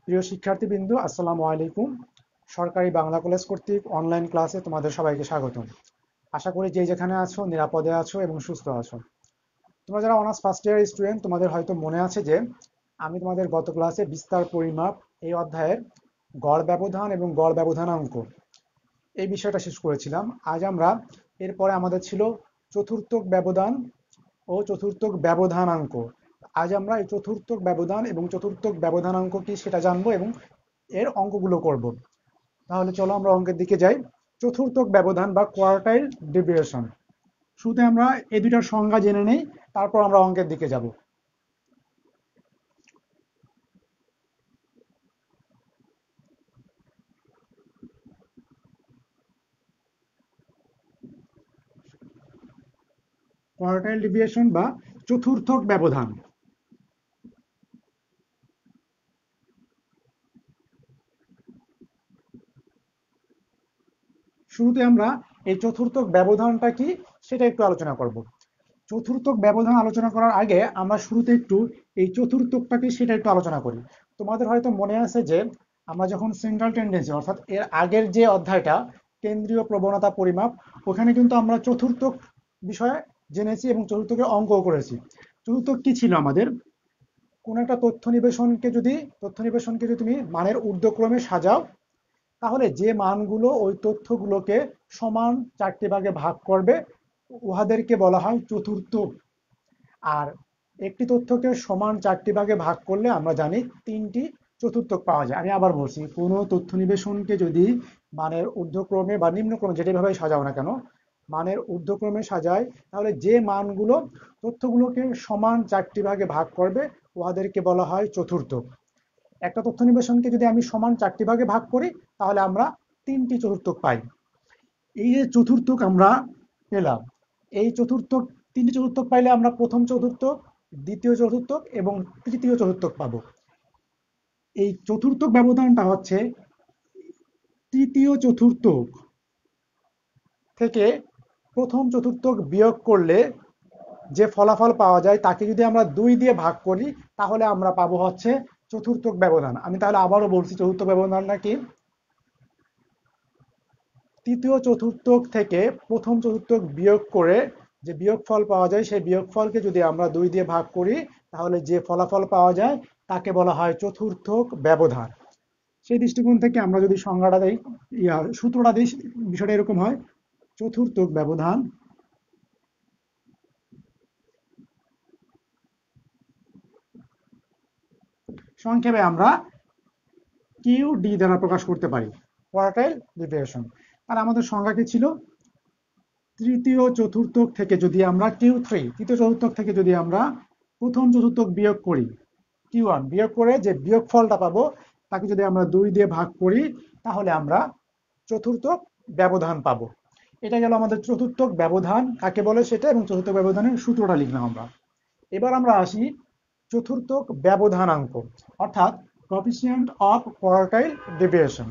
প্রিয় শিক্ষার্থীবৃন্দ, আসসালামু আলাইকুম। সরকারি বাংলা কলেজ কর্তৃক অনলাইন ক্লাসে তোমাদের সবাইকে স্বাগতম। আশা করি যে যেখানে আছো নিরাপদে আছো এবং সুস্থ আছো। তোমরা যারা অনার্স ফার্স্ট ইয়ার স্টুডেন্ট, তোমাদের হয়তো মনে আছে যে আমি তোমাদের গত ক্লাসে বিস্তার পরিমাপ এই অধ্যায়ের গড় ব্যবধান এবং গড় ব্যবধানাঙ্ক এই বিষয়টা শেষ করেছিলাম। আজ আমরা এরপরে আমাদের ছিল চতুর্থক ব্যবধান ও চতুর্থক ব্যবধানাঙ্ক। আজ আমরা এই চতুর্থক ব্যবধান এবং চতুর্থক ব্যবধানাঙ্ক কি সেটা জানবো এবং এর অঙ্কগুলো করব। তাহলে চলো আমরা অঙ্কের দিকে যাই। চতুর্থক ব্যবধান বা কোয়ার্টাইল ডেভিয়েশন, শুরুতে আমরা এই দুইটার সংজ্ঞা জেনে নেই, তারপর আমরা অঙ্কের দিকে যাব। কোয়ার্টাইল ডেভিয়েশন বা চতুর্থক ব্যবধান। শুরুতে আমরা এই চতুর্থক ব্যবধানটা কি সেটা একটু আলোচনা করব। চতুর্থক ব্যবধান আলোচনা করার আগে আমরা শুরুতে একটু এই চতুর্থকটাকে সেটা একটু আলোচনা করি। তোমাদের হয়তো মনে আছে যে আমরা যখন সেন্ট্রাল টেন্ডেন্সি অর্থাৎ এর আগের যে অধ্যায়টা কেন্দ্রীয় প্রবণতা পরিমাপ, ওখানে কিন্তু আমরা চতুর্থক বিষয়ে জেনেছি এবং চতুর্থকের অঙ্কও করেছি। চতুর্থক কি ছিল আমাদের? কোন একটা তথ্য নিবেশনকে যদি তুমি মানের ঊর্ধ্বক্রমে সাজাও, তাহলে যে মানগুলো ওই তথ্যগুলোকে সমান চারটি ভাগে ভাগ করবে উহাদেরকে বলা হয় চতুর্থক। আর একটি তথ্যকে সমান চারটি ভাগে ভাগ করলে আমরা জানি তিনটি চতুর্থক পাওয়া যায়। আমি আবার বলছি, কোনো তথ্য নিবেশনকে যদি মানের ঊর্ধ্বক্রমে বা নিম্নক্রমে যেভাবে সাজাও না কেন, মানের ঊর্ধ্বক্রমে সাজায়, তাহলে যে মানগুলো তথ্যগুলোকে সমান চারটি ভাগে ভাগ করবে উহাদেরকে বলা হয় চতুর্থক। একটা তথ্য নিবেশনকে যদি আমি সমান চারটি ভাগে ভাগ করি, তাহলে আমরা তিনটি চতুর্থক পাই। এই যে চতুর্থক আমরা পেলাম, এই চতুর্থক, তিনটি চতুর্থক পাইলে আমরা প্রথম চতুর্থক, দ্বিতীয় চতুর্থক এবং তৃতীয় চতুর্থক পাবো। এই চতুর্থক ব্যবধানটা হচ্ছে তৃতীয় চতুর্থক থেকে প্রথম চতুর্থক বিয়োগ করলে যে ফলাফল পাওয়া যায় তাকে যদি আমরা 2 দিয়ে ভাগ করি, তাহলে আমরা পাবো হচ্ছে চতুর্থক ব্যবধান। আমি তাহলে আবারও বলছি, চতুর্থ ব্যবধানটা কি? তৃতীয় চতুর্থক থেকে প্রথম চতুর্থক বিয়োগ করে যে বিয়োগফল পাওয়া যায়, সেই বিয়োগফলকে যদি আমরা 2 দিয়ে ভাগ করি, তাহলে যে ফলাফল পাওয়া যায় তাকে বলা হয় চতুর্থক ব্যবধান। সেই দৃষ্টিকোণ থেকে আমরা যদি সংজ্ঞাটা দিই, সূত্রটা দিই, বিষয়টা এরকম হয়: চতুর্থক ব্যবধান সংক্ষেপে আমরা কিউ ডি দ্বারা প্রকাশ করতে পারি, কোয়ার্টাইল ডেভিয়েশন। আর আমাদের সংজ্ঞা কি ছিল? তৃতীয় চতুর্থক থেকে যদি আমরা তৃতীয় চতুর্থক থেকে যদি আমরা প্রথম চতুর্থক বিয়োগ করি, Q1 বিয়োগ করে যে বিয়োগফলটা পাবো তাকে যদি আমরা 2 দিয়ে ভাগ করি, তাহলে আমরা চতুর্থক ব্যবধান পাবো। এটা গেল আমাদের চতুর্থক ব্যবধান কাকে বলে সেটা, এবং চতুর্থক ব্যবধানের সূত্রটা লিখলাম আমরা। এবার আমরা আসি চতুর্থক ব্যবধানাঙ্ক, অর্থাৎ coefficient of quartile deviation.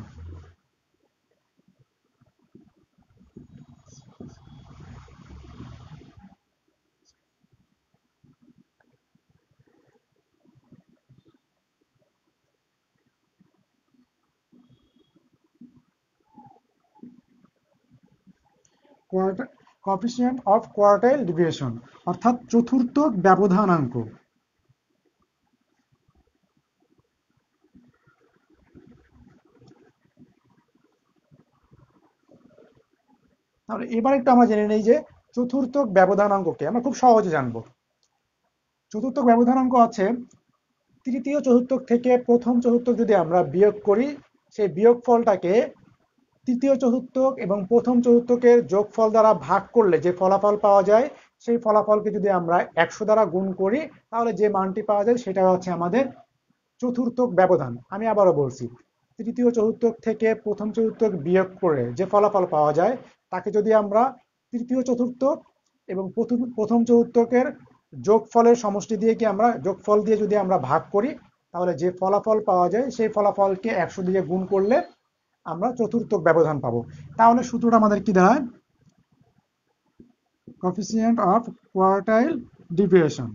Coefficient of quartile deviation অর্থাৎ চতুর্থক ব্যবধানাঙ্ক। তাহলে এবার একটু আমরা জেনে নেই যে চতুর্থক ব্যবধানাঙ্ককে আমরা খুব সহজে জানবো। চতুর্থক ব্যবধানাঙ্ক আছে তৃতীয় চতুর্থক থেকে প্রথম চতুর্থক যদি আমরা বিয়োগ করি, সেই বিয়োগফলটাকে তৃতীয় চতুর্থক এবং প্রথম চতুর্থকের যোগফল দ্বারা ভাগ করলে যে ফলাফল পাওয়া যায়, সেই ফলাফলকে যদি আমরা 100 দ্বারা গুণ করি, তাহলে যে মানটি পাওয়া যায় সেটা হচ্ছে আমাদের চতুর্থক ব্যবধান। আমি আবারও বলছি, তৃতীয় চতুর্থক থেকে প্রথম চতুর্থক বিয়োগ করে যে ফলাফল পাওয়া যায় তাকে যদি আমরা তৃতীয় চতুর্থক এবং প্রথম চতুর্থকের যোগফলের সমষ্টি দিয়ে যোগফল দিয়ে যদি আমরা ভাগ করি, তাহলে যে ফলাফল পাওয়া যায় সেই ফলাফলকে 100 দিয়ে গুণ করলে আমরা চতুর্থক ব্যবধান পাবো। তাহলে সূত্রটা আমাদের কি দাঁড়ায়? Coefficient of quartile deviation.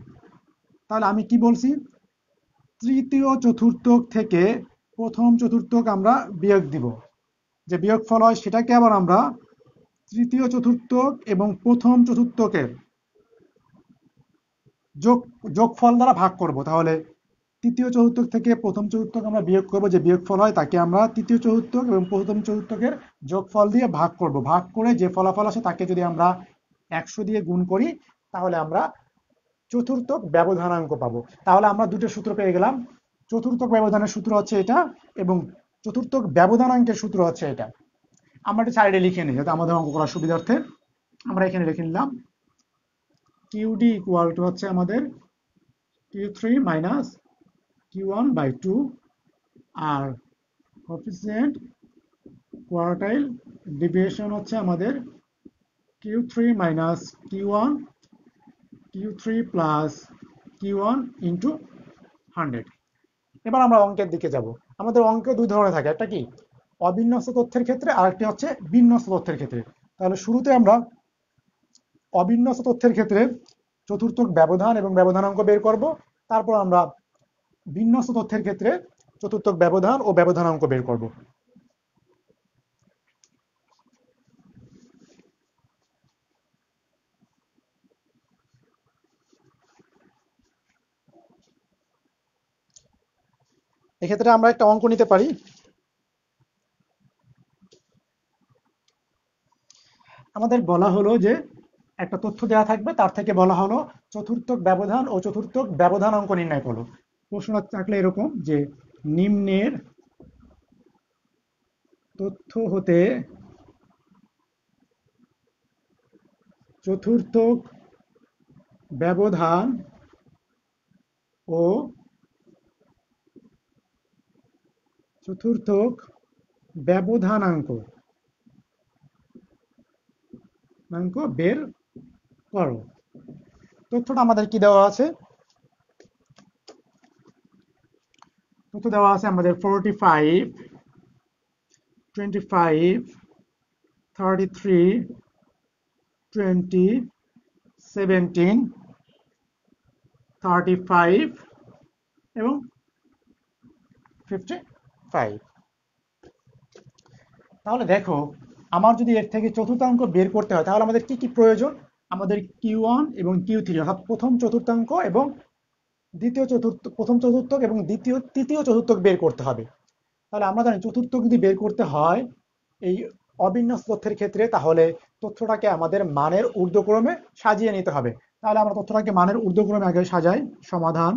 তাহলে আমি কি বলছি? তৃতীয় চতুর্থক থেকে প্রথম চতুর্থক আমরা বিয়োগ দিব, যে বিয়োগফল হয় সেটাকে আবার আমরা তৃতীয় চতুর্থক এবং প্রথম চতুর্থকের যোগ যোগফল দ্বারা ভাগ করব। তাহলে তৃতীয় চতুর্থক থেকে প্রথম চতুর্থক আমরা বিয়োগ করব, যে বিয়োগফল হয় তাকে আমরা তৃতীয় চতুর্থক এবং প্রথম চতুর্থকের যোগফল দিয়ে ভাগ করব। ভাগ করে যে ফলাফল আসে তাকে যদি আমরা 100 দিয়ে গুণ করি তাহলে আমরা চতুর্থক ব্যবধানাঙ্ক পাবো। তাহলে আমরা দুটো সূত্র পেয়ে গেলাম, চতুর্থক ব্যবধানের সূত্র হচ্ছে এটা এবং চতুর্থক ব্যবধানাঙ্কের সূত্র হচ্ছে এটা। আমরা এটা সাইডে লিখে নিই যাতে আমাদের অঙ্ক করার সুবিধার্থে। আমরা এখানে লিখে নিলাম কিউডি ইকুয়াল টু হচ্ছে আমাদের Q3 মাইনাস Q1 বাই 2, আর কোএফিসিয়েন্ট কোয়ার্টাইল ডেভিয়েশন হচ্ছে আমাদের Q3 minus Q1, Q3 plus Q1 into 100। এবার আমরা অঙ্কের দিকে যাব। আমাদের অঙ্ক দুই ধরনের থাকে, একটা কি অবিন্যস্ত তথ্যের ক্ষেত্রে, আরেকটি হচ্ছে বিন্যস্ত তথ্যের ক্ষেত্রে। তাহলে শুরুতে আমরা অবিন্যস্ত তথ্যের ক্ষেত্রে চতুর্থক ব্যবধান এবং ব্যবধানাঙ্ক বের করব, তারপর আমরা বিন্যস্ত তথ্যের ক্ষেত্রে চতুর্থক ব্যবধান ও ব্যবধানাঙ্ক বের করব। এক্ষেত্রে আমরা একটা অঙ্ক নিতে পারি। আমাদের বলা হলো যে একটা তথ্য দেওয়া থাকবে, তার থেকে বলা হলো চতুর্থক ব্যবধান ও চতুর্থক ব্যবধানাঙ্ক নির্ণয় করো। প্রশ্ন থাকলে এরকম যে নিম্নের তথ্য হতে চতুর্থক ব্যবধান ও চতুর্থক ব্যবধানাঙ্ক বের করো। তথ্যটা আমাদের কি দেওয়া আছে? তথ্য দেওয়া আছে আমাদের 45, 25, 33, 20, 17, 35 এবং 55। তাহলে দেখো, আমার যদি এর থেকে চতুর্থাঙ্ক বের করতে হয় তাহলে আমাদের কি কি প্রয়োজন? আমাদের Q1 এবং Q3 অর্থাৎ প্রথম চতুর্থাঙ্ক এবং প্রথম চতুর্থক এবং তৃতীয় চতুর্থক বের করতে হবে। তাহলে আমরা জানি চতুর্থক যদি বের করতে হয় এই অবিন্যস্ত তথ্যের ক্ষেত্রে, তাহলে তথ্যটাকে আমাদের মানের ঊর্ধ্বক্রমে সাজিয়ে নিতে হবে। তাহলে আমরা তথ্যটাকে মানের ঊর্ধ্বক্রমে আগে সাজাই। সমাধান।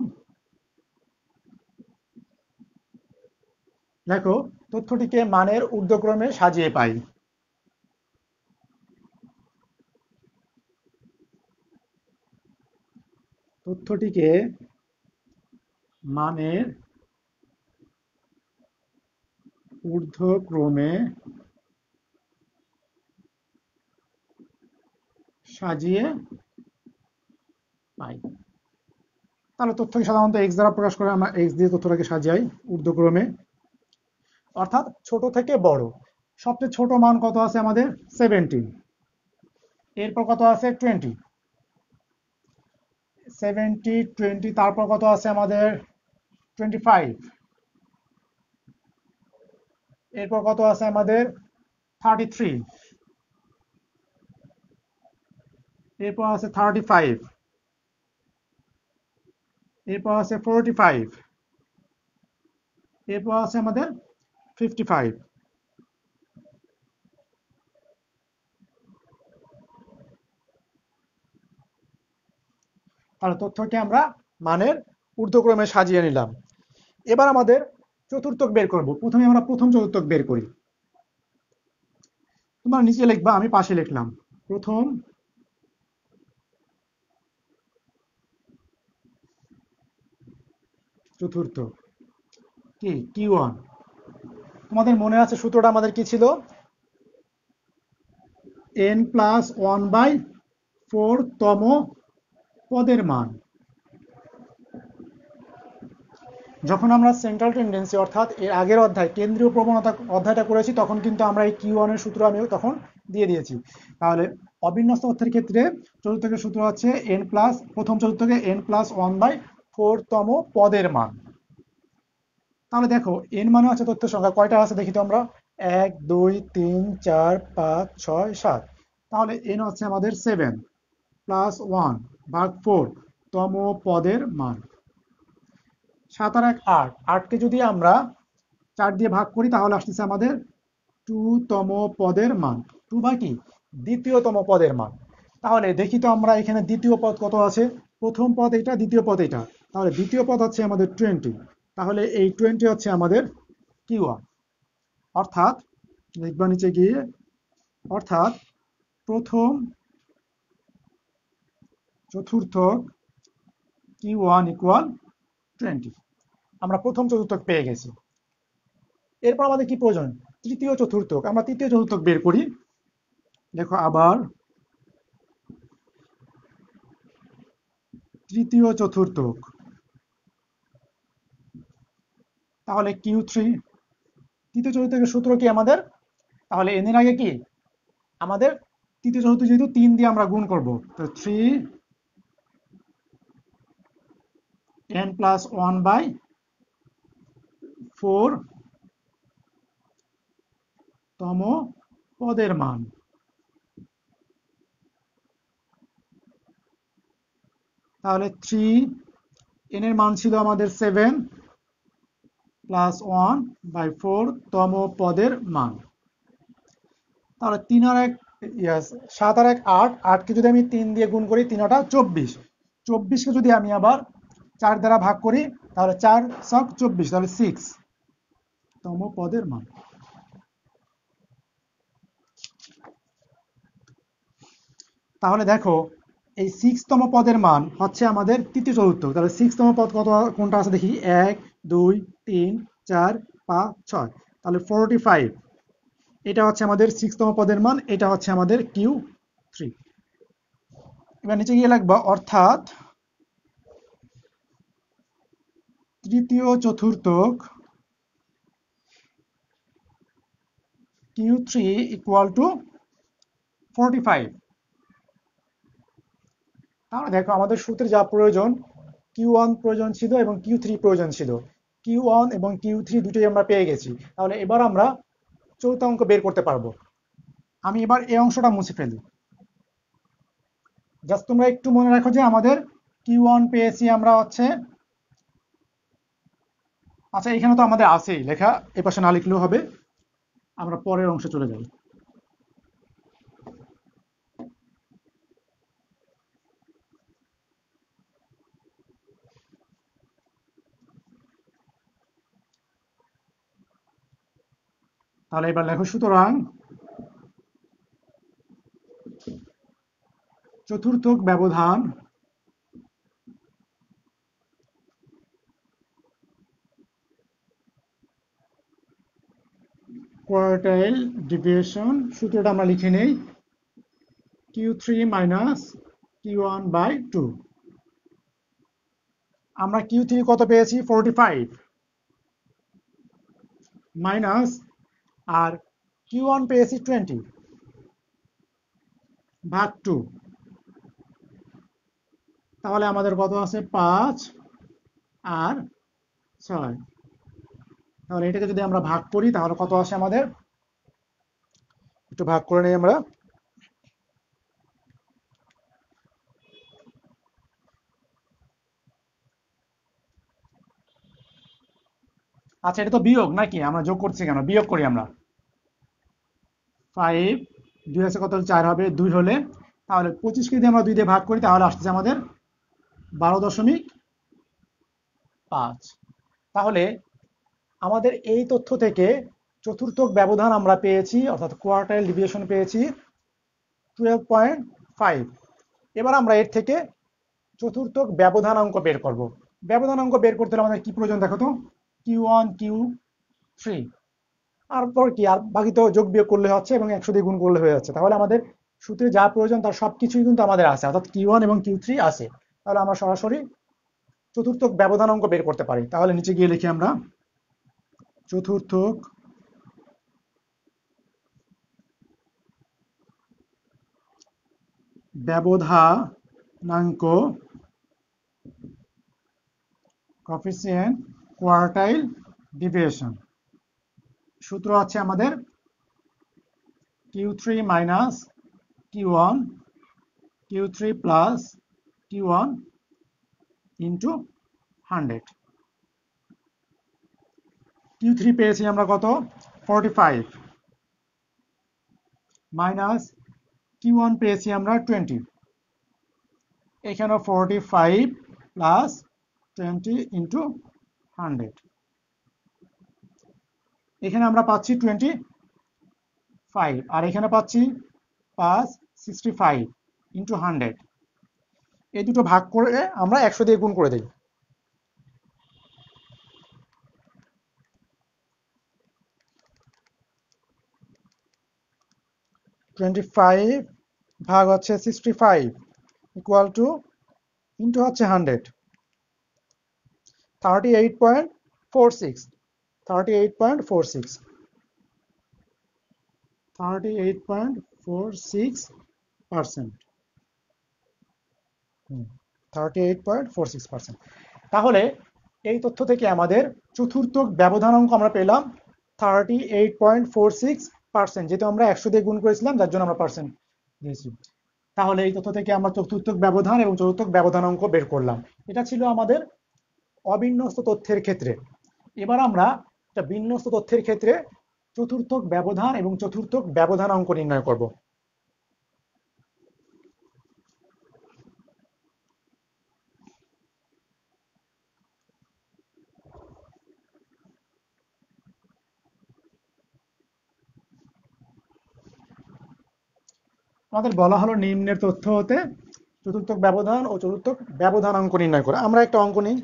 দেখো, তথ্যটিকে মানের ঊর্ধ্বক্রমে সাজিয়ে পাই। তথ্যটিকে মানের ঊর্ধ্বক্রমে সাজিয়ে পাই। তাহলে তথ্যকে সাধারণত x দ্বারা প্রকাশ করে, আমরা x দিয়ে তথ্যটাকে সাজাই ঊর্ধ্বক্রমে, অর্থাৎ ছোট থেকে বড়। সবচেয়ে ছোট মান কত আছে আমাদের? 17। এরপর কত আছে? 20। 70, 20, তারপর কত আছে আমাদের? 25। এরপর কত আছে আমাদের? 33। এরপর আছে 35। এরপর আছে 45। এরপর আছে আমাদের 55। তাহলে তথ্যকে আমরা মানের ঊর্ধ্বক্রমে সাজিয়ে নিলাম। এবার আমাদের চতুর্থক বের করব। প্রথমে আমরা প্রথম চতুর্থক বের করি। তোমরা নিচে লিখবা, আমি পাশে লিখলাম। প্রথম চতুর্থক কি? Q1। তোমাদের মনে আছে সূত্রটা আমাদের কি ছিল? n+1/4 তম পদের মান। যখন আমরা সেন্ট্রাল টেন্ডেন্সি অর্থাৎ এর আগের অধ্যায় কেন্দ্রীয় প্রবণতা অধ্যায়টা করেছি, তখন কিন্তু আমরা এই Q1 এর সূত্র আমি তখন দিয়ে দিয়েছি। তাহলে অবিন্যস্ত তথ্যের ক্ষেত্রে চতুর্থকের সূত্র হচ্ছে প্রথম চতুর্থকে n+1/4 তম পদের মান। তাহলে দেখো এন মানে হচ্ছে তথ্য সংখ্যা, কয়টা আছে দেখি তো আমরা, 1 2 3 4 5 6 7। তাহলে এন হচ্ছে আমাদের 7 + 1/4 তম পদের মান। 7 আর 1 8, 8কে যদি আমরা 4 দিয়ে ভাগ করি তাহলে আসতেছে আমাদের 2 তম পদের মান। 2 বা কি দ্বিতীয়তম পদের মান। তাহলে দেখি তো আমরা এখানে দ্বিতীয় পদ কত আছে, প্রথম পদ এটা, দ্বিতীয় পদ এটা, তাহলে দ্বিতীয় পদ হচ্ছে আমাদের 20। তাহলে এই 20 হচ্ছে আমাদের Q1, অর্থাৎ লিখবা নিচে গিয়ে, অর্থাৎ প্রথম চতুর্থক Q1 = 20। আমরা প্রথম চতুর্থক পেয়ে গেছি। এরপর আমাদের কি প্রয়োজন, তৃতীয় চতুর্থক। আমরা তৃতীয় চতুর্থক বের করি। দেখো আবার তৃতীয় চতুর্থক, তাহলে Q3। তৃতীয় চতুর্থকের সূত্র কি আমাদের, তাহলে এন এর আগে কি আমাদের তৃতীয় চতুর্থ যেহেতু 3 দিয়ে আমরা গুণ করব, তো 3n+1/4 তম পদের মান। তাহলে 3n এর মান ছিল আমাদের 7+1/4 তম পদের মান। তাহলে 7 আর 1 8, 8কে যদি আমি 3 দিয়ে গুণ করি 3 × 8 = 24। 24কে যদি আমি আবার 4 দ্বারা ভাগ করি তাহলে 4×7 = 24, তাহলে 6 তম পদের মান। তাহলে দেখো এই 6 তম পদের মান হচ্ছে আমাদের তৃতীয় চতুর্থ। তাহলে 6 তম পদ কত, কোনটা আছে দেখি, 1 2 3 4 5 6, তাহলে 45। এটা হচ্ছে আমাদের 6 তম পদের মান, এটা হচ্ছে আমাদের Q3। এবার নিচে গিয়ে লিখবা, অর্থাৎ তৃতীয় চতুর্থক Q3 = 45। তাহলে দেখো আমাদের সূত্রে যা প্রয়োজন, Q1 প্রয়োজন ছিল এবং Q3 প্রয়োজন ছিল। Q1 এবং Q3 দুটোই আমরা পেয়ে গেছি। তাহলে এবার আমরা চৌথ অঙ্ক বের করতে পারবো। আমি এবার এই অংশটা মুছে ফেলি। জাস্ট তোমরা একটু মনে রাখো যে আমাদের Q1 পেয়েছি আমরা হচ্ছে, আচ্ছা এখানে তো আমাদের আছেই লেখা, এ পাশে না লিখলেও হবে, আমরা পরের অংশে চলে যাই। তাহলে এবার লেখো, সুতরাং চতুর্থক ব্যবধান কোয়ার্টাইল ডেভিয়েশন, সূত্রটা আমরা লিখে নেই, Q3 - Q1/2। আমরা Q3 কত পেয়েছি, 45, মাইনাস, আর Q1 পেয়েছি 20/2। তাহলে আমাদের কত আছে, 5 আর 6। তাহলে এটাকে যদি আমরা ভাগ করি তাহলে কত আসে আমাদের, একটু ভাগ করে নেই আমরা। আচ্ছা এটা তো বিয়োগ নাকি, আমরা যোগ করছি কেন, বিয়োগ করি আমরা। 5, 2 আছে কত, 4 হবে, 2 হলে, তাহলে 25কে যদি আমরা 2 দিয়ে ভাগ করি তাহলে আসছে আমাদের 12.5। তাহলে আমাদের এই তথ্য থেকে চতুর্থক ব্যবধান আমরা পেয়েছি, অর্থাৎ কোয়ার্টাইল ডেভিয়েশন পেয়েছি 12.5। এবার আমরা এর থেকে চতুর্থক ব্যবধানাঙ্ক বের করব। ব্যবধানাঙ্ক বের করতে হলে আমাদের কি প্রয়োজন দেখো তো, Q1 Q3, তারপর কি আর বাকি তো যোগ বিয়োগ করলে হচ্ছে এবং 100 দিয়ে গুণ করলে হয়ে যাচ্ছে। তাহলে আমাদের সূত্রে যা প্রয়োজন তার সবকিছুই কিন্তু আমাদের আছে, অর্থাৎ Q1 এবং Q3 আছে। তাহলে আমরা সরাসরি চতুর্থক ব্যবধানাঙ্ক বের করতে পারি। তাহলে নিচে গিয়ে লিখি আমরা, চতুর্থক ব্যবধানাঙ্ক কোএফিসিয়েন্ট কোয়ার্টাইল ডিভিয়েশন। সূত্র আছে আমাদের Q3 minus Q1 Q3 plus Q1 into 100। Q3 পেয়েছি আমরা কত 45 মাইনাস Q1 পেয়েছি আমরা 20, এখানে 45 প্লাস 20 ইন্টু 100, এখানে আমরা পাচ্ছি 25 আর এখানে পাচ্ছি প্লাস 65 ইন্টু 100। এই দুটো ভাগ করে আমরা 100 দিয়ে গুণ করে দিই। 25 ভাগ হচ্ছে 65 ইকুয়াল টু ইন্টু হচ্ছে 100, 38.46 38.46 38.46%। 38.46%। তাহলে এই তথ্য থেকে আমাদের চতুর্থক ব্যবধানাঙ্ক আমরা পেলাম 38.46%, যেহেতু আমরা 100 দিয়ে গুণ করেছিলাম যার জন্য আমরা পার্সেন্ট দিয়েছি। তাহলে এই তথ্য থেকে আমরা চতুর্থক ব্যবধান এবং চতুর্থক ব্যবধানাঙ্ক বের করলাম। এটা ছিল আমাদের অবিন্যস্ত তথ্যের ক্ষেত্রে। এবার আমরা একটা বিন্যস্ত তথ্যের ক্ষেত্রে চতুর্থক ব্যবধান এবং চতুর্থক ব্যবধানাঙ্ক নির্ণয় করব। আমাদের বলা হলো নিম্নের তথ্য হতে চতুর্থক ব্যবধান ও চতুর্থক ব্যবধানাঙ্ক নির্ণয় করা। আমরা একটা অঙ্ক নিই।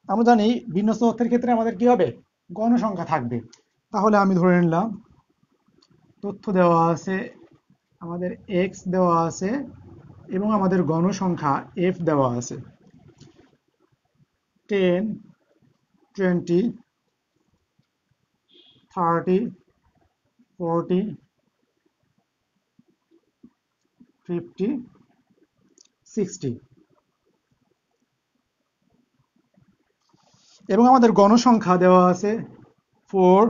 আমরা জানি বিন্যস্ত তথ্যের ক্ষেত্রে আমাদের কি হবে, গণসংখ্যা থাকবে। তাহলে আমি ধরে নিলাম তথ্য দেওয়া আছে, আমাদের x দেওয়া আছে এবং আমাদের গণসংখ্যা f দেওয়া আছে 10, 20, 30, 40, 50, 60 এবং আমাদের গণসংখ্যা দেওয়া আছে 4,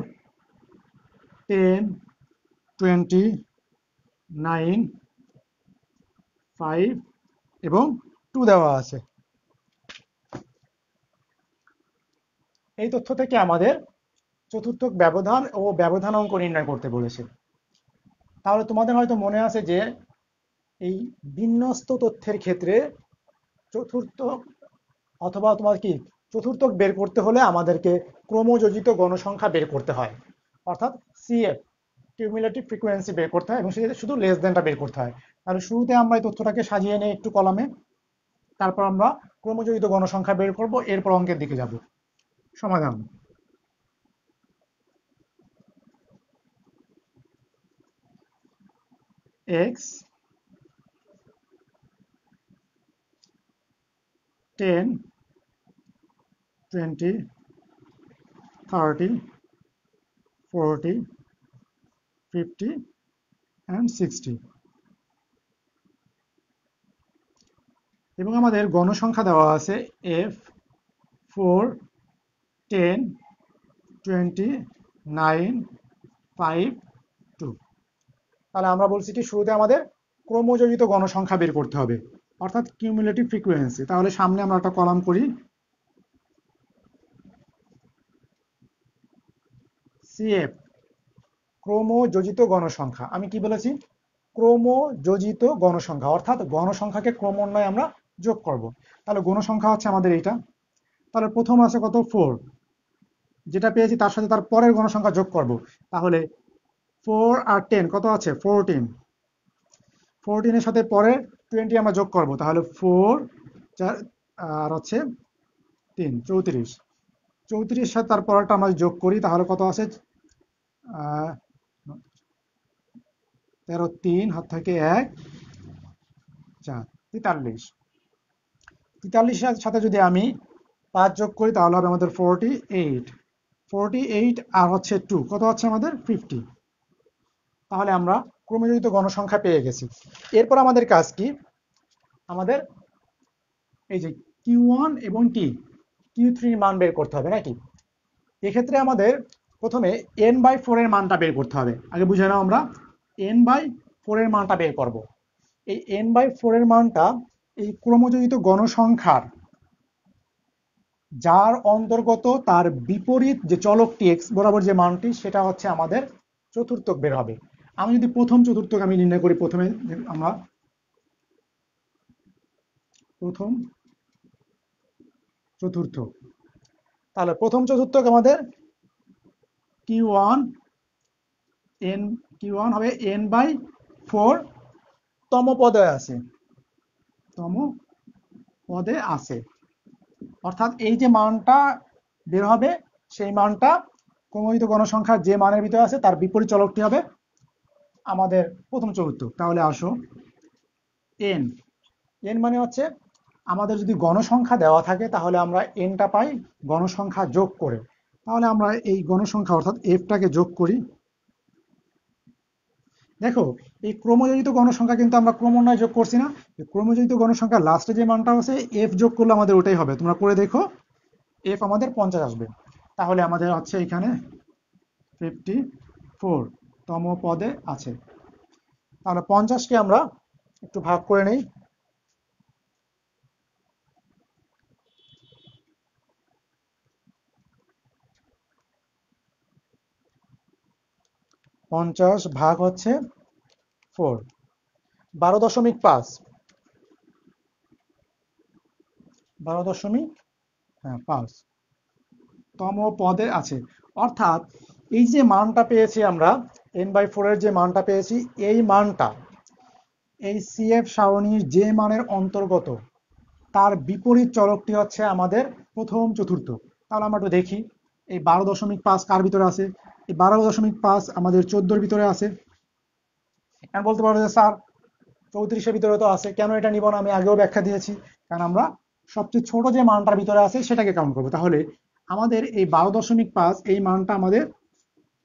10, 20, 9, 5 এবং 2 দেওয়া আছে। এই তথ্য থেকে আমাদের চতুর্থক ব্যবধান ও ব্যবধানাঙ্ক নির্ণয় করতে বলেছে। তাহলে তোমাদের হয়তো মনে আছে যে এই বিন্যস্ত তথ্যের ক্ষেত্রে চতুর্থক অথবা তোমার কি চতুর্থক বের করতে হলে আমাদেরকে ক্রমযোজিত গণসংখ্যা বের করতে হয়, অর্থাৎ সিএফ কিউমুলেটিভ ফ্রিকোয়েন্সি বের করতে হয় এবং সেটা শুধু লেস দেনটা বের করতে হয়। তাহলে শুরুতে আমরা এই তথ্যটাকে সাজিয়ে নিই একটু কলামে, তারপর আমরা ক্রমযোজিত গণসংখ্যা বের করব, এরপর অঙ্কের দিকে যাব। সমাধান। এক্স 10, 20, 30, 40, 50 and 60 এবং আমাদের গণসংখ্যা দেওয়া আছে f 4, 10, 20, 9, 5, 2। তাহলে আমরা বলছি কি শুরুতে আমাদের ক্রমযোজিত গণসংখ্যা বের করতে হবে, অর্থাৎ কিউমুলেটিভ ফ্রিকোয়েন্সি। তাহলে সামনে আমরা একটা কলাম করি, সিএফ ক্রমযোজিত গণসংখ্যা। আমি কি বলেছি, ক্রমযোজিত গণসংখ্যা, অর্থাৎ গণসংখ্যাকে ক্রমান্বয়ে আমরা যোগ করব। তাহলে গণসংখ্যা হচ্ছে আমাদের এইটা। তাহলে প্রথম আছে কত 4, যেটা পেয়েছি তার সাথে তার পরের গণসংখ্যা যোগ করব। তাহলে 4 আর 10 কত আছে 14, 14 এর সাথে পরে 20 আমরা যোগ করব। তাহলে 4 আর হচ্ছে 3 34, 34 সাথে তার পরেরটা আমরা যোগ করি, তাহলে কত আছে 13, 3 হাত থেকে 1 4 43, 43 এর সাথে যদি আমি 5 যোগ করি তাহলে হবে আমাদের 48, 48 আর হচ্ছে 2 কত হচ্ছে আমাদের 50। তাহলে আমরা ক্রমযোজিত গণসংখ্যা পেয়ে গেছি। এরপর আমাদের কাজ কি, আমাদের এই যে Q1 এবং T Q3 মান বের করতে হবে নাকি? এক্ষেত্রে আমাদের প্রথমে n/4 এর মানটা বের করতে হবে। আগে বুঝে নাও, আমরা n/4 এর মানটা বের করব। এই n/4 এর মানটা এই ক্রমযোজিত গণসংখ্যার যার অন্তর্গত তার বিপরীত যে চলকটি x বরাবর যে মানটি, সেটা হচ্ছে আমাদের চতুর্থক বের হবে। আমি যদি প্রথম চতুর্থক আমি নির্ণয় করি, প্রথমে আমরা প্রথম চতুর্থক, তাহলে প্রথম চতুর্থক আমাদের Q1 Q1 হবে n/4 তম পদে আছে, তম পদে আছে। অর্থাৎ এই যে মানটা বের হবে, সেই মানটা ক্রমযুক্ত গণসংখ্যার যে মানের ভিতরে আছে তার বিপরীত চলকটি হবে আমাদের প্রথম চতুর্থক। তাহলে আসো n, n মানে হচ্ছে আমাদের যদি গণসংখ্যা দেওয়া থাকে তাহলে আমরা nটা পাই গণসংখ্যা যোগ করে। তাহলে আমরা এই গণসংখ্যা অর্থাৎ fটাকে যোগ করি। দেখো, এই ক্রমযোজিত গণসংখ্যা কিন্তু আমরা ক্রমান্বয়ে যোগ করছি না, ক্রমযোজিত গণসংখ্যার লাস্টে যে মানটা আছে f যোগ করলে আমাদের ওটাই হবে। তোমরা করে দেখো, f আমাদের 50 আসবে। তাহলে আমাদের হচ্ছে এখানে 54 তম পদে আছে। তাহলে 50কে আমরা একটু ভাগ করে নেই। 50 ভাগ হচ্ছে 4, 12.5, 12.5 তম পদে আছে। অর্থাৎ এই যে মানটা পেয়েছি আমরা, n/4 এর যে মানটা পেয়েছি, এই মানটা এই CF সারণীর যে মানের অন্তর্গত তার বিপরীত চলকটি হচ্ছে আমাদের প্রথম চতুর্থ। তাহলে আমরা একটু দেখি এই 12.5 কার ভিতরে আছে। এই 12.5 আমাদের 14-র ভিতরে আছে। এখন বলতে পারো যে স্যার 34-এর ভিতরে তো আছে, কেন এটা নিব না? আমি আগেও ব্যাখ্যা দিয়েছি, কারণ আমরা সবচেয়ে ছোট যে মানটার ভিতরে আছে সেটাকে কাউন্ট করবো। তাহলে আমাদের এই 12.5 এই মানটা আমাদের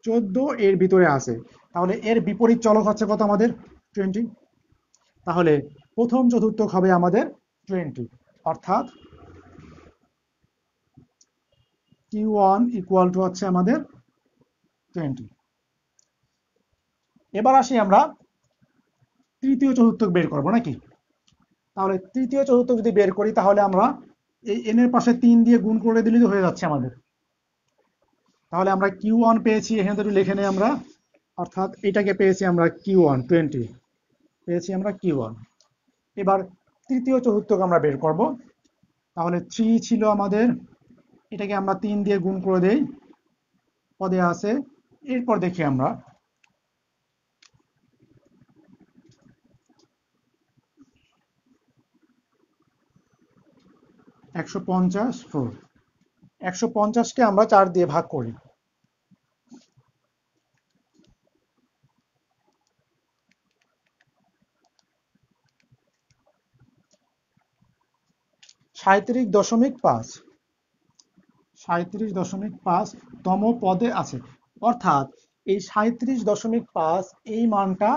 14 এর ভিতরে আছে। তাহলে এর বিপরীত চলক হচ্ছে কত আমাদের? 20। তাহলে প্রথম চতুর্থক হবে আমাদের 20, অর্থাৎ Q1 ইকুয়াল টু হচ্ছে আমাদের 20। এবার আসি আমরা তৃতীয় চতুর্থক বের করবো নাকি? তাহলে তৃতীয় চতুর্থক যদি বের করি তাহলে আমরা এই n এর পাশে 3 দিয়ে গুণ করে দিলেই তো হয়ে যাচ্ছে আমাদের। তাহলে আমরা Q1 পেয়েছি, এখানে তো একটু লিখে নেই আমরা, অর্থাৎ এটাকে পেয়েছি আমরা Q1 20 পেয়েছি আমরা Q1। এবার তৃতীয় চতুর্থক আমরা বের করব। তাহলে 3 ছিল আমাদের, এটাকে আমরা 3 দিয়ে গুণ করে দেই, পদে আছে। এরপর দেখি আমরা 150 150কে আমরা 4 দিয়ে ভাগ করি। 37.5 তম পদে আছে। অর্থাৎ এই 37.5 এই মানটা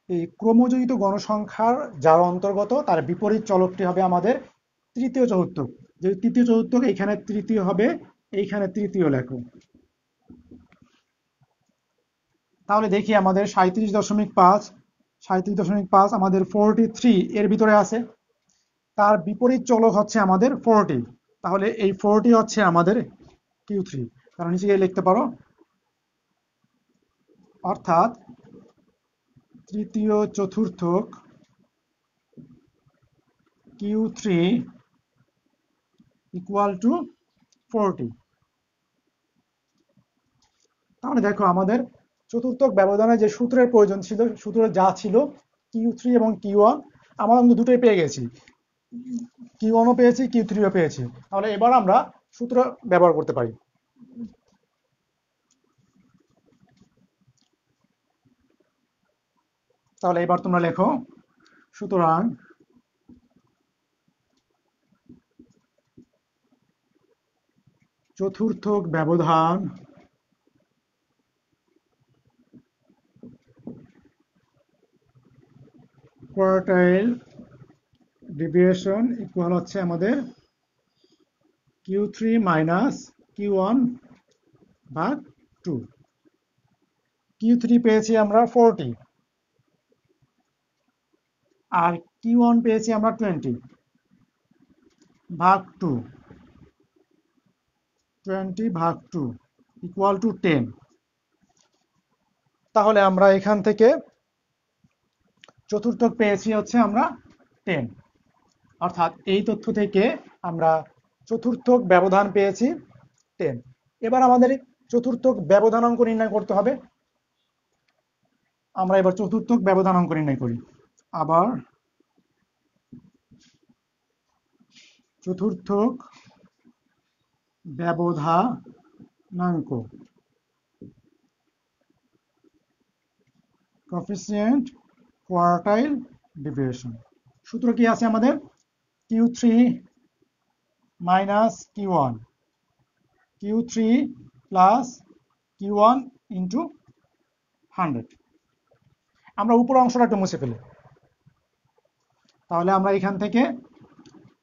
এই ক্রমযোজিত গণসংখ্যার যার অন্তর্গত তার বিপরীত চলকটি হবে আমাদের তৃতীয় চতুর্থক। যে তৃতীয় চতুর্থক, এইখানে তৃতীয় হবে, এইখানে তৃতীয় লেখো। তাহলে দেখি আমাদের 37.5 আমাদের 43 এর ভিতরে আছে, তার বিপরীত চলক হচ্ছে আমাদের 40। তাহলে এই 40 হচ্ছে আমাদের Q3। কারণ নিচে গিয়ে লিখতে পারো, অর্থাৎ তৃতীয় চতুর্থক Q3 ইকুয়াল টু 40। তাহলে দেখো আমাদের চতুর্থক ব্যবধানে যে সূত্রের প্রয়োজন ছিল, সূত্র যা ছিল Q3 এবং Q1, আমরা কিন্তু দুটোই পেয়ে গেছি। Q1ও পেয়েছি, Q3ও পেয়েছি। তাহলে এবার আমরা সূত্র ব্যবহার করতে পারি। তাহলে এবার তোমরা লেখো, সুতরাং চতুর্থক ব্যবধান কোয়ার্টাইল ডেভিয়েশন ইকুয়াল হচ্ছে আমাদের Q3 মাইনাস Q1 ভাগ 2। Q3 পেয়েছি আমরা 40 আর Q1 পেয়েছি আমরা 20 ভাগ 2, 20 ভাগ 2 ইকুয়াল টু 10। তাহলে আমরা এখান থেকে চতুর্থক পেয়েছি হচ্ছে আমরা 10, অর্থাৎ এই তথ্য থেকে আমরা চতুর্থক ব্যবধান পেয়েছি 10। এবার আমাদের চতুর্থক ব্যবধানাঙ্ক নির্ণয় করতে হবে। আমরা এবার চতুর্থক ব্যবধানাঙ্ক নির্ণয় করি। আবার চতুর্থক ব্যবধানাঙ্ক, কোএফিসিয়েন্ট কোয়ার্টাইল ডেভিয়েশন। সূত্র কি আছে আমাদের? Q3 minus Q1, Q3 plus Q1 into 100। আমরা উপর অংশটা একটু মুছে ফেলি। তাহলে আমরা এখান থেকে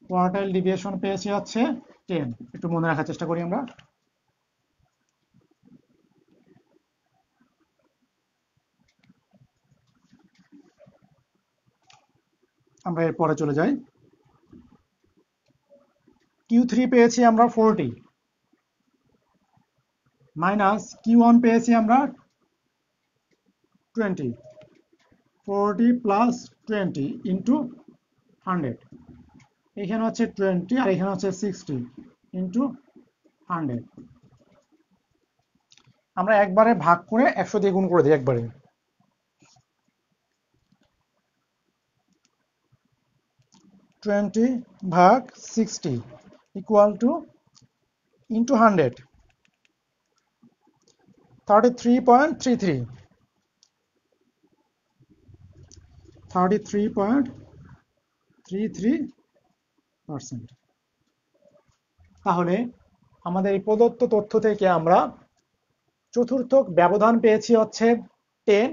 কোয়ার্টাইল ডেভিয়েশন পেয়েছি হচ্ছে 10। একটু মনে রাখার চেষ্টা করি আমরা। আমরা এরপরে চলে যাই। Q3 পেয়েছি আমরা 40 মাইনাস Q1 পেয়েছি আমরা 20, 40 প্লাস 20 ইন্টু 100। এখানে হচ্ছে 20 আর এখানে হচ্ছে 60 ইন্টু 100। আমরা একবারে ভাগ করে 100 দিয়ে গুণ করে দিই একবারে। 20 ভাগ 60 ইকুয়াল টু ইন্টু 100, 33.33, 33.33%। তাহলে আমাদের এই প্রদত্ত তথ্য থেকে আমরা চতুর্থক ব্যবধান পেয়েছি হচ্ছে 10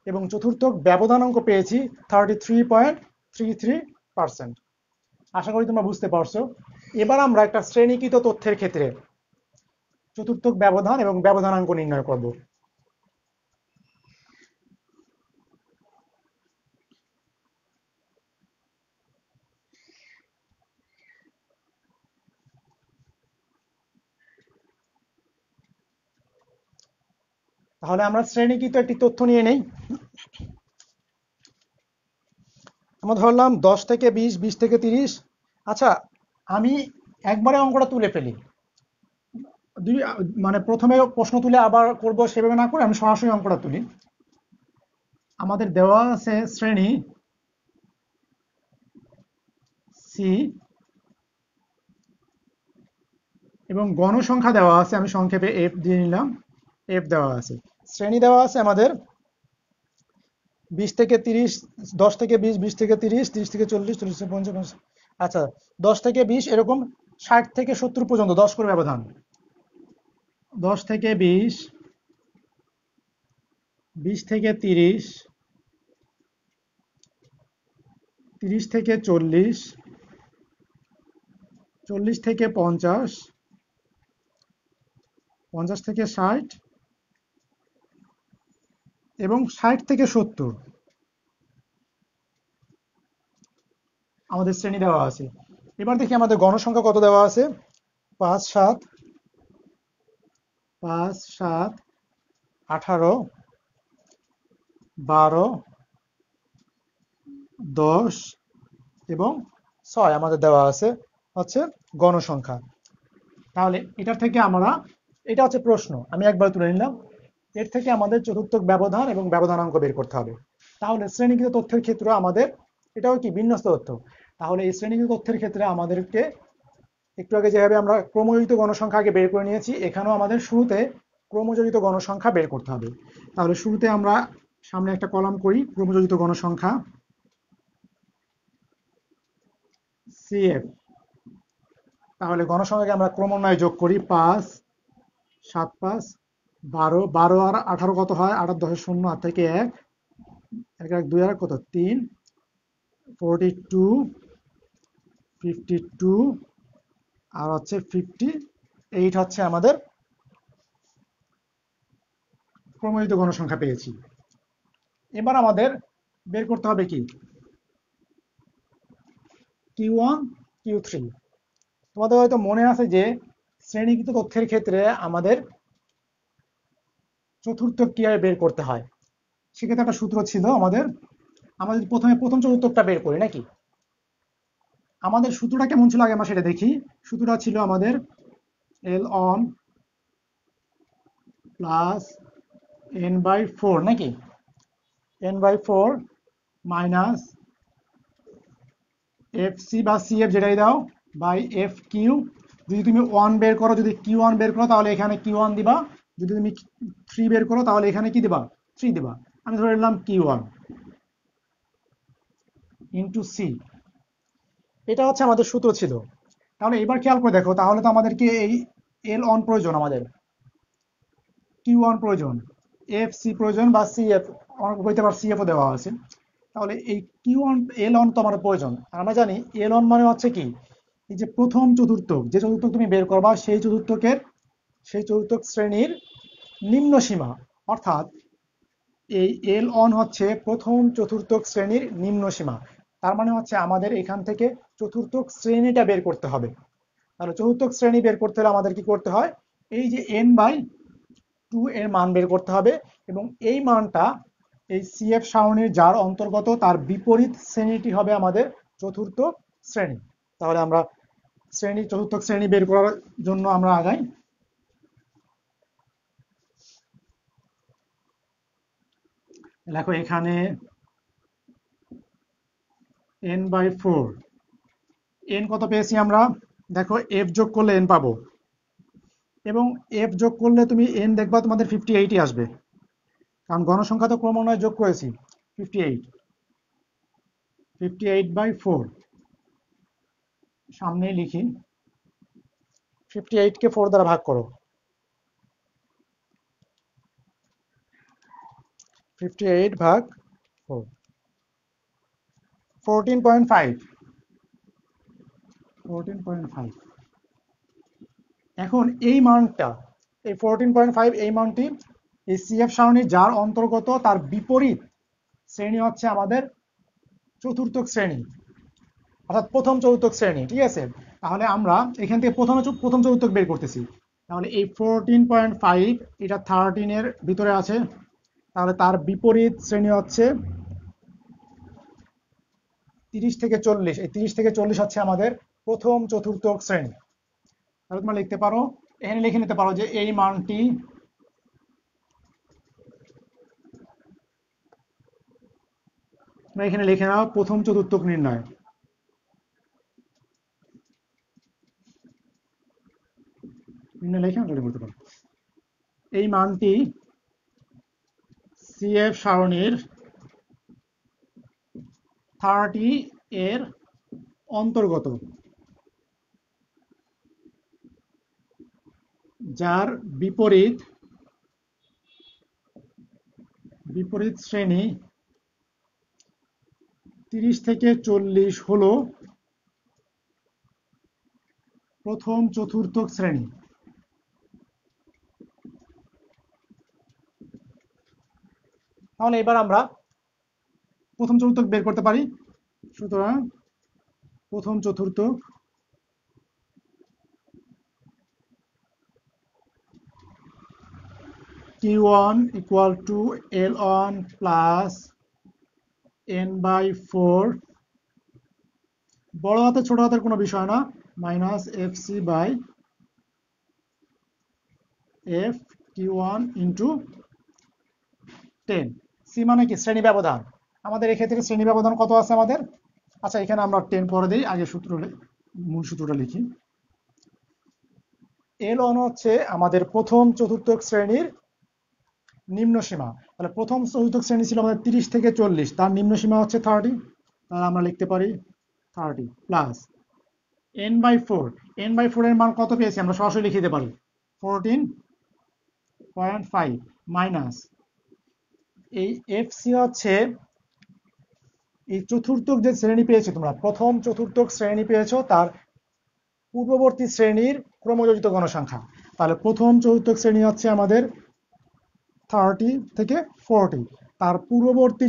এবং চতুর্থক ব্যবধানাঙ্ক পেয়েছি 33.33%। আশা করি তোমরা বুঝতে পারছো। এবার আমরা একটা শ্রেণীকৃত তথ্যের ক্ষেত্রে চতুর্থক ব্যবধান এবং ব্যবধানাঙ্ক নির্ণয় করব। তাহলে আমরা শ্রেণীকৃত একটি তথ্য নিয়ে নেই। আমরা ধরলাম 10 থেকে 20, 20 থেকে 30। আচ্ছা, আমি একবারে অঙ্কটা তুলে ফেলি। মানে প্রথমে প্রশ্ন তুলে আবার করব সেভাবে না করে আমি সরাসরি অঙ্কটা তুলি। আমাদের দেওয়া আছে শ্রেণী সি এবং গণসংখ্যা দেওয়া আছে, আমি সংক্ষেপে এফ দিয়ে নিলাম। এফ দেওয়া আছে, শ্রেণী দেওয়া আছে আমাদের 20 থেকে 30, 10 থেকে 20, 20 থেকে 30, 30 থেকে 40, 40 থেকে 50। আচ্ছা, 10 থেকে 20 এরকম 60 থেকে 70 পর্যন্ত 10 করে ব্যবধান। 10 থেকে 20, 20 থেকে 30, 30 থেকে 40, 40 থেকে 50, 50 থেকে 60 এবং 60 থেকে 70 আমাদের শ্রেণী দেওয়া আছে। এবার দেখি আমাদের গণসংখ্যা কত দেওয়া আছে। 5, 7, 5, 7, 18, 12, 10 এবং 6 আমাদের দেওয়া আছে হচ্ছে গণসংখ্যা। তাহলে এটার থেকে আমরা, এটা হচ্ছে প্রশ্ন, আমি একবার তুলে নিলাম। এর থেকে আমাদের চতুর্থক ব্যবধান এবং ব্যবধানাঙ্ক বের করতে হবে। তাহলে শ্রেণীকৃত তথ্যের ক্ষেত্রে আমাদের এটাও কি বিন্যস্ত তথ্য। তাহলে এই শ্রেণীকৃত তথ্যের ক্ষেত্রে আমাদেরকে একটু আগে যেভাবে আমরা ক্রমজড়িত গণসংখ্যা আগে বের করে নিয়েছি, এখানেও আমাদের শুরুতে ক্রমজড়িত গণসংখ্যা বের করতে হবে। তাহলে শুরুতে আমরা সামনে একটা কলাম করি, ক্রমজড়িত গণসংখ্যা সিএফ। তাহলে গণসংখ্যাকে আমরা ক্রমান্বয়ে যোগ করি। 5, 7, 5, 12, 12 আর 18 কত হয়? 8 আর 10 0, 8 থেকে 1, 1 1 2 আর কত 3, 42, 52 আর হচ্ছে 58 হচ্ছে আমাদের ক্রমজিত গণসংখ্যা পেয়েছি। এবার আমাদের বের করতে হবে কি Q1 Q3। তোমাদের হয়তো মনে আছে যে শ্রেণীকৃত তথ্যের ক্ষেত্রে আমাদের চতুর্থ কিভাবে বের করতে হয়। সেক্ষেত্রে একটা সূত্র ছিল আমাদের। আমাদের প্রথমে প্রথম চতুর্থকটা বের করি নাকি। আমাদের সূত্রটা কেমন ছিল আগে আমরা সেটা দেখি। সূত্রটা ছিল আমাদের L1 প্লাস n/4 নাকি, n/4 মাইনাস fc বা cf যেটাই দাও বাই fq। যদি তুমি 1 বের করো, যদি q1 বের করো তাহলে এখানে q1 দিবা, যদি তুমি 3 বের করো তাহলে এখানে কি দিবা 3 দিবা। আমি ধরে নিলাম q1 ইন্টু c। এটা হচ্ছে আমাদের সূত্র ছিল। তাহলে এবার খেয়াল করে দেখো, তাহলে তো আমাদেরকে এই L1 প্রয়োজন, আমাদের Q1 প্রয়োজন, FC প্রয়োজন বা CF, আমার বইতে আবার CF ও দেওয়া আছে। তাহলে এই Q1 L1 তো আমার প্রয়োজন। আর আমরা জানি L1 মানে হচ্ছে কি, এই যে প্রথম চতুর্থক, যে চতুর্থক তুমি বের করবা সেই চতুর্থক শ্রেণীর নিম্ন সীমা। অর্থাৎ এই L1 হচ্ছে প্রথম চতুর্থক শ্রেণীর নিম্ন সীমা। তার মানে হচ্ছে আমাদের এখান থেকে চতুর্থক শ্রেণীটা বের করতে হবে। তাহলে চতুর্থক শ্রেণী বের করতে হলে আমাদের কি করতে হয়, এই যে n/2 এর মান বের করতে হবে, এবং এই মানটা এই CF সারণীর যার অন্তর্গত তার বিপরীত শ্রেণীটি হবে আমাদের চতুর্থ শ্রেণী। তাহলে আমরা চতুর্থ শ্রেণী বের করার জন্য আমরা আগাই। দেখো এখানে n/4, n কত পেয়েছি আমরা, দেখো f যোগ করলে n পাবো, এবং f যোগ করলে তুমি n দেখবা তোমাদের 58ই আসবে, কারণ গণসংখ্যা তো ক্রমান্বয়ে যোগ করেছি। 58/4 সামনে লিখি, 58কে 4 দ্বারা ভাগ করো, 58/4 14.5। এখন এই মানটা, এই 14.5 এই মানটি এই CF সারণী যার অন্তর্গত তার বিপরীত শ্রেণী হচ্ছে আমাদের চতুর্থ শ্রেণী, অর্থাৎ প্রথম চতুর্থ শ্রেণী। ঠিক আছে, তাহলে আমরা এখান থেকে প্রথম চতুর্থক বের করতেছি। তাহলে এই 14.5 এটা 13 এর ভিতরে আছে, তাহলে তার বিপরীত শ্রেণী হচ্ছে 30 থেকে 40। এই 30 থেকে 40 হচ্ছে আমাদের প্রথম চতুর্থক শ্রেণী। তাহলে তোমরা লিখতে পারো, এখানে লিখে নিতে পারো যে এই মানটি এখানে লিখে নাও প্রথম চতুর্থক নির্ণয়। লিখে তৈরি করতে পারো এই মানটি CF সারণীর 30 এর অন্তর্গত, যার বিপরীত শ্রেণী 30 থেকে 40 হলো প্রথম চতুর্থক শ্রেণী। তাহলে এবার আমরা প্রথম চতুর্থক বের করতে পারি। সুতরাং প্রথম চতুর্থক Q1 equal to L1 plus n/4, বড় হাতে ছোট হাতের কোনো বিষয় না, minus FC by FQ1 into 10। C মানে কি শ্রেণী ব্যবধান। আমাদের এক্ষেত্রে শ্রেণী ব্যবধান কত আছে আমাদের, আচ্ছা এখানে আমরা 10 পরে দিই, আগে মূল সূত্রটা লিখি। L1 হচ্ছে আমাদের প্রথম চতুর্থক শ্রেণীর নিম্ন সীমা। তাহলে প্রথম চতুর্থক শ্রেণী ছিল আমাদের 30 থেকে 40, তার নিম্ন সীমা হচ্ছে 30। তাহলে আমরা লিখতে পারি 30 প্লাস n/4। n/4 এর মান কত পেয়েছি আমরা সরাসরি লিখে দিতে পারি, 14.5 মাইনাস এই FC হচ্ছে এই চতুর্থক যে শ্রেণী পেয়েছো তোমরা, প্রথম চতুর্থক শ্রেণী পেয়েছো তার পূর্ববর্তী শ্রেণীর ক্রমযোজিত গণসংখ্যা। তাহলে প্রথম চতুর্থক শ্রেণী হচ্ছে আমাদের 30 থেকে 40, তার পূর্ববর্তী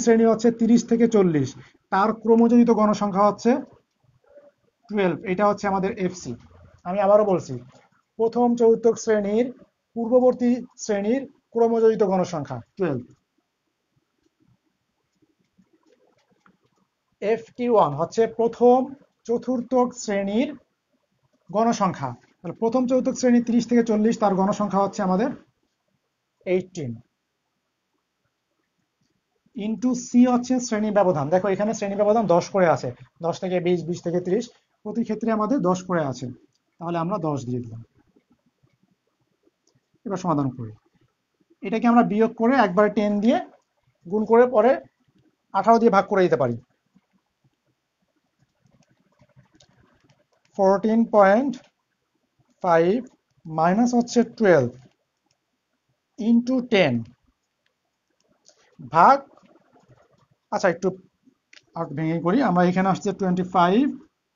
শ্রেণী হচ্ছে 30 থেকে 40, তার ক্রমযোজিত গণসংখ্যা হচ্ছে 12, এটা হচ্ছে আমাদের এফসি। আমি আবারও বলছি, প্রথম চতুর্থক শ্রেণীর পূর্ববর্তী শ্রেণীর ক্রমযোজিত গণসংখ্যা 12। FT1 হচ্ছে প্রথম চতুর্থক শ্রেণীর গণসংখ্যা। তাহলে প্রথম চতুর্থক শ্রেণী 30 থেকে 40, তার গণসংখ্যা হচ্ছে আমাদের 18 ইন্টু সি হচ্ছে শ্রেণী ব্যবধান। দেখো এখানে শ্রেণী ব্যবধান 10 করে আছে, 10 থেকে 20, 20 থেকে 30, প্রতি ক্ষেত্রে আমাদের 10 করে আছে, তাহলে আমরা 10 দিয়ে দিলাম। এবার সমাধান করি, এটাকে আমরা বিয়োগ করে একবার 10 দিয়ে গুণ করে পরে 18 দিয়ে ভাগ করে দিতে পারি। 14.5 মাইনাস হচ্ছে 12 ইন্টু 10 ভাগ, আচ্ছা একটু ভেঙে করি আমরা, এখানে আসছে 25,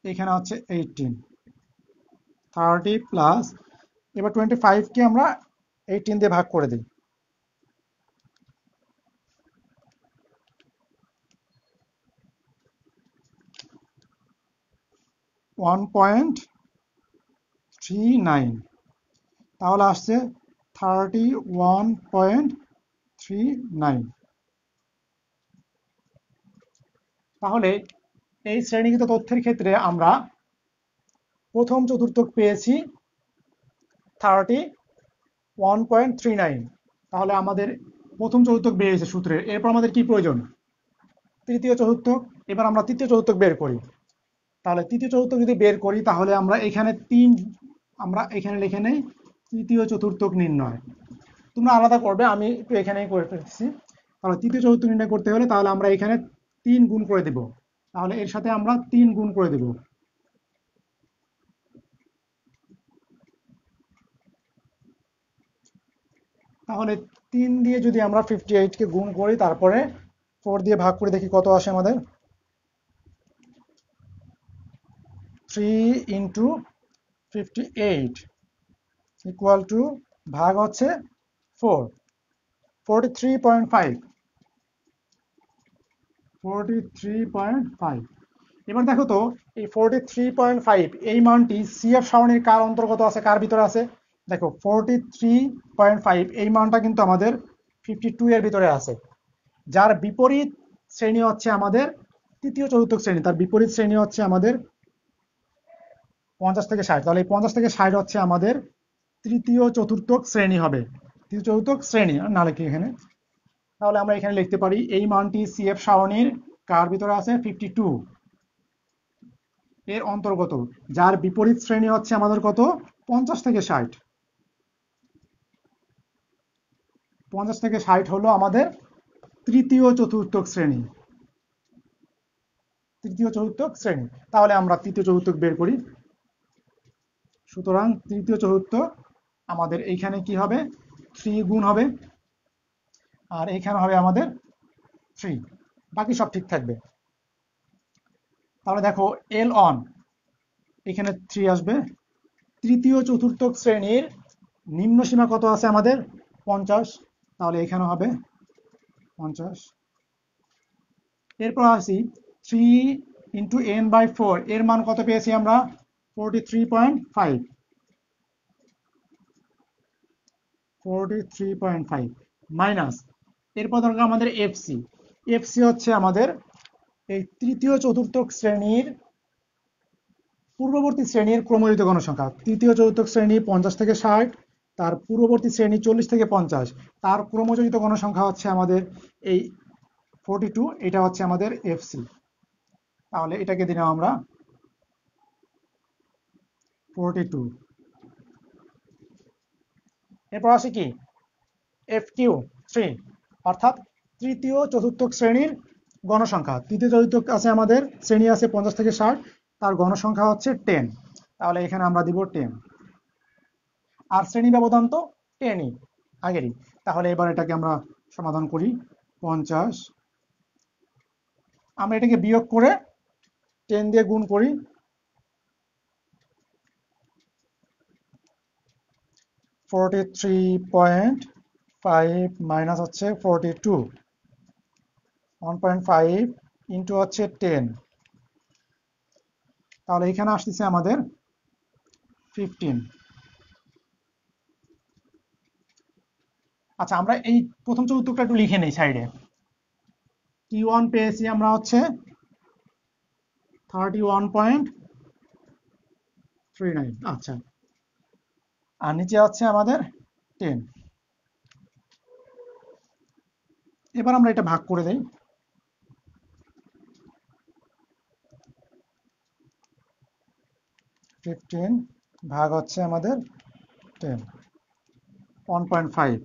এখানে হচ্ছে 18, 30 প্লাস, এবার 25 কে আমরা 18 দিয়ে ভাগ করে দিই, 1.39, তাহলে আসছে 31.39। তাহলে এই শ্রেণীগত তথ্যের ক্ষেত্রে আমরা প্রথম চতুর্থক পেয়েছি 31.39, তাহলে আমাদের প্রথম চতুর্থক বেরিয়েছে সূত্রের। এরপর আমাদের কি প্রয়োজন? তৃতীয় চতুর্থক। এবার আমরা তৃতীয় চতুর্থক বের করি। তাহলে তৃতীয় চতুর্থক যদি বের করি তাহলে আমরা এখানে লিখে নেই তৃতীয় চতুর্থক নির্ণয়। তোমরা আলাদা করবে, আমি একটু এখানেই করে ফেলছি। তাহলে তৃতীয় চতুর্থক নির্ণয় করতে হলে তাহলে আমরা এখানে 3 গুণ করে দেব, তাহলে এর সাথে আমরা 3 গুণ করে দেব। তাহলে 3 দিয়ে যদি আমরা 58 কে গুণ করি, তারপরে 4 দিয়ে ভাগ করে দেখি কত আসে আমাদের। 3 ইন্টু 58 ইকুয়াল টু ভাগ হচ্ছে 4, 43.5। এবার দেখো তো এই 43.5 এই মানটি সিএফ সারণীর কার অন্তর্গত আছে, কার ভিতরে আছে? দেখো 43.5 এই মানটা কিন্তু আমাদের 52 এর ভিতরে আছে। যার বিপরীত শ্রেণী হচ্ছে আমাদের তৃতীয় চতুর্থক শ্রেণী, তার বিপরীত শ্রেণী হচ্ছে আমাদের 50 থেকে 60। তাহলে এই 50 থেকে 60 হচ্ছে আমাদের তৃতীয় চতুর্থক শ্রেণী হবে, তৃতীয় চতুর্থক শ্রেণী না লিখি এখানে। তাহলে আমরা এখানে লিখতে পারি এই মানটি সিএফ সারণীর কার ভিতরে আছে? 52 এর অন্তর্গত। যার বিপরীত শ্রেণী হচ্ছে আমাদের কত? 50 থেকে 60। 50 থেকে 60 হলো আমাদের তৃতীয় চতুর্থক শ্রেণী, তৃতীয় চতুর্থক শ্রেণী। তাহলে আমরা তৃতীয় চতুর্থক বের করি। সুতরাং তৃতীয় চতুর্থক আমাদের এইখানে কি হবে? 3 গুণ হবে, আর এইখানে হবে আমাদের 3, বাকি সব ঠিক থাকবে। তাহলে দেখো এল অন এখানে 3 আসবে। তৃতীয় চতুর্থক শ্রেণীর নিম্ন সীমা কত আছে আমাদের? 50, তাহলে এখানে হবে 50। এরপর আসি 3 ইন্টু n/4 এর মান কত পেয়েছি আমরা? 43.5 মাইনাস, এরপর দরকার আমাদের এফসি। এফসি হচ্ছে আমাদের এই তৃতীয় চতুর্থক শ্রেণীর পূর্ববর্তী শ্রেণীর ক্রমযোজিত গণসংখ্যা। তৃতীয় চতুর্থক শ্রেণী 50 থেকে 60, তার পূর্ববর্তী শ্রেণী 40 থেকে 50, তার ক্রমযোজিত গণসংখ্যা হচ্ছে আমাদের এই 42, এটা হচ্ছে আমাদের এফসি। তাহলে এটাকে দিলাম আমরা 42। এরপর আসে কি? FQ3, অর্থাৎ তৃতীয় চতুর্থক শ্রেণীর গণসংখ্যা। তৃতীয় চতুর্থক আছে আমাদের শ্রেণী আছে 50 থেকে 60, তার গণসংখ্যা হচ্ছে 10, তাহলে এখানে আমরা দিব 10। আর শ্রেণী ব্যবধান তো 10ই আগেরই। তাহলে এবার এটাকে আমরা সমাধান করি। 50, আমরা এটাকে বিয়োগ করে 10 দিয়ে গুণ করি, 43.5 মাইনাস হচ্ছে 42, 1.5 ইন্টু হচ্ছে 10, তাহলে এখানে আসতেছে আমাদের 15। আচ্ছা, আমরা এই প্রথম চতুর্থকটা একটু লিখে নেই সাইডে। Q1 পেয়েছি আমরা হচ্ছে 31.39, আচ্ছা, আর নিচে হচ্ছে আমাদের 10। এবার আমরা এটা ভাগ করে দেই। 15 ভাগ হচ্ছে আমাদের 10, 1.5,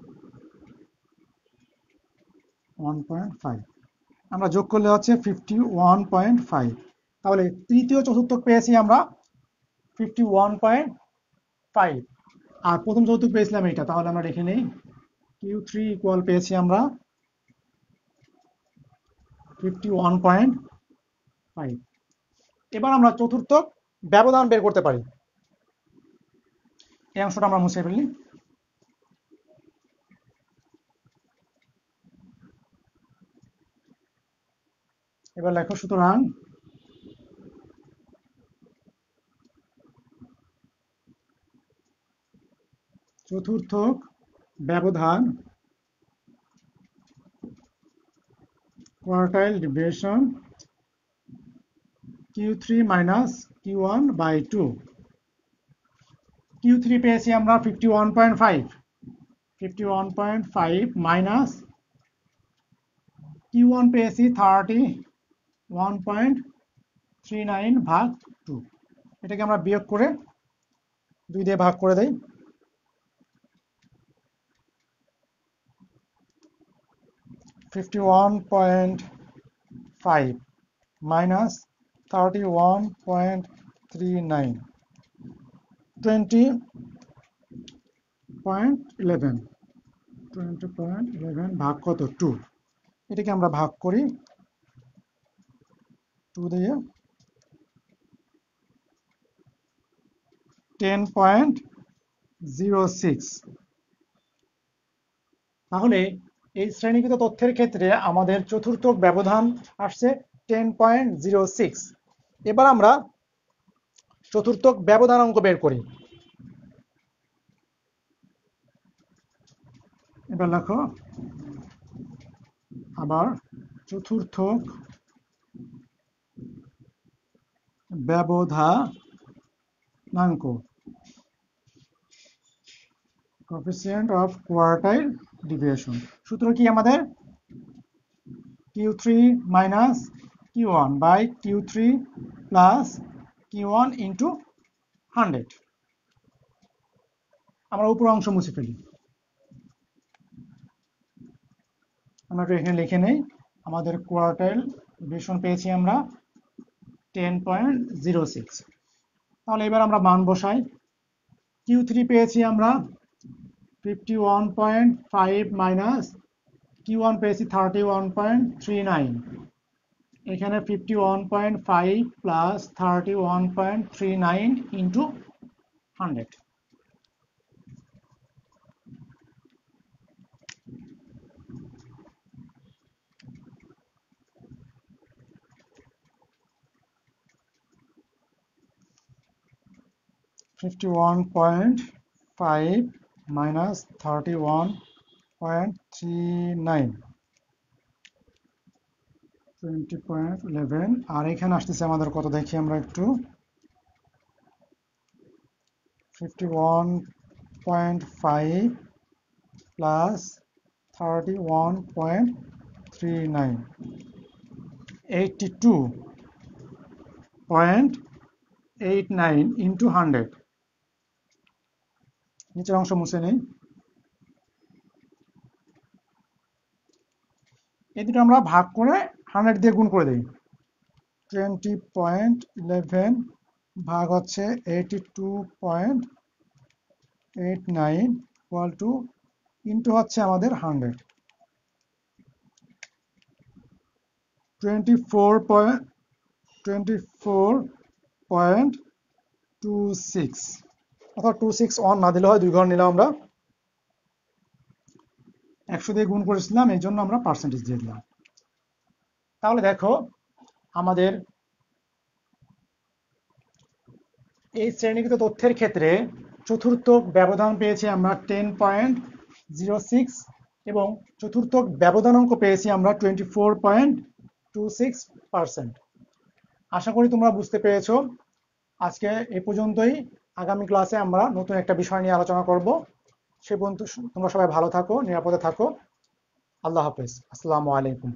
1.5 আমরা যোগ করলে হচ্ছে 51.5। তাহলে তৃতীয় চতুর্থক পেয়েছি আমরা 51.5, আর প্রথম চতুর্থক পেয়েছিলাম এটা, তাহলে আমরা লিখে নেই Q3 ইকুয়াল পেয়েছি আমরা 51.5। এবার আমরা চতুর্থক ব্যবধান বের করতে পারি। এই অংশটা আমরা মুছে ফেলি। এবার লেখো, সুতরাং চতুর্থক ব্যবধান quartile deviation Q3 minus Q1 by 2। Q3 পেয়েছি আমরা 51.5 মাইনাস Q1 পেয়েছি 31.39 ভাগ 2। এটাকে আমরা বিয়োগ করে 2 দিয়ে ভাগ করে দেই। 51.5 মাইনাস 31.39, 20.11 ভাগ কত? 2। এটাকে আমরা ভাগ করি 2 দিয়ে। 10.06। তাহলে এই শ্রেণীকৃত তথ্যের ক্ষেত্রে আমাদের চতুর্থক ব্যবধান আসছে 10.06। এবার আমরা চতুর্থক ব্যবধান অঙ্ক বের করি। এবার লেখো, আবার চতুর্থক ব্যবধানাঙ্ক coefficient of quartile deviation। সূত্র কি আমাদের? Q3 minus Q1 by Q3 plus Q1 into 100। আমরা উপর অংশ মুছে ফেলি। আমরা একটু এখানে লিখে নেই, আমাদের কোয়ার্টাইল ডিভিশন পেয়েছি আমরা 10.06। তাহলে এবার আমরা মান বসাই। Q3 পেয়েছি আমরা 51.5 মাইনাস Q1 পেয়েছি 31.39। এখানে 51.5 প্লাস 31.39 ইন্টু 100। (51.5 minus 31.39) 20.11। আর এখানে আসতেছে আমাদের কত দেখি আমরা একটু, 51.5 প্লাস 31.39, 82.89 ইন্টু 100। নিচের অংশ মুছে নেই। এই দুটো আমরা ভাগ করে 100 দিয়ে গুণ করে দিই। 20.11 ভাগ হচ্ছে 82.89 ইকুয়াল টু ইন্টু হচ্ছে আমাদের 100। 24.26 অর্থাৎ 261 না দিলে হয়, 2 ঘর নিলাম আমরা। 100 দিয়ে গুণ করেছিলাম, এই জন্য আমরা পার্সেন্টেজ দিয়ে দিলাম। তাহলে দেখো আমাদের এই শ্রেণীকৃত তথ্যের ক্ষেত্রে চতুর্থক ব্যবধান পেয়েছি আমরা 10.06 এবং চতুর্থক ব্যবধানাঙ্ক পেয়েছি আমরা 24.26%। আশা করি তোমরা বুঝতে পেরেছো। আজকে এ পর্যন্তই। আগামী ক্লাসে আমরা নতুন একটা বিষয় নিয়ে আলোচনা করব। সে পর্যন্ত তোমরা সবাই ভালো থাকো, নিরাপদে থাকো। আল্লাহ হাফেজ। আসসালামু আলাইকুম।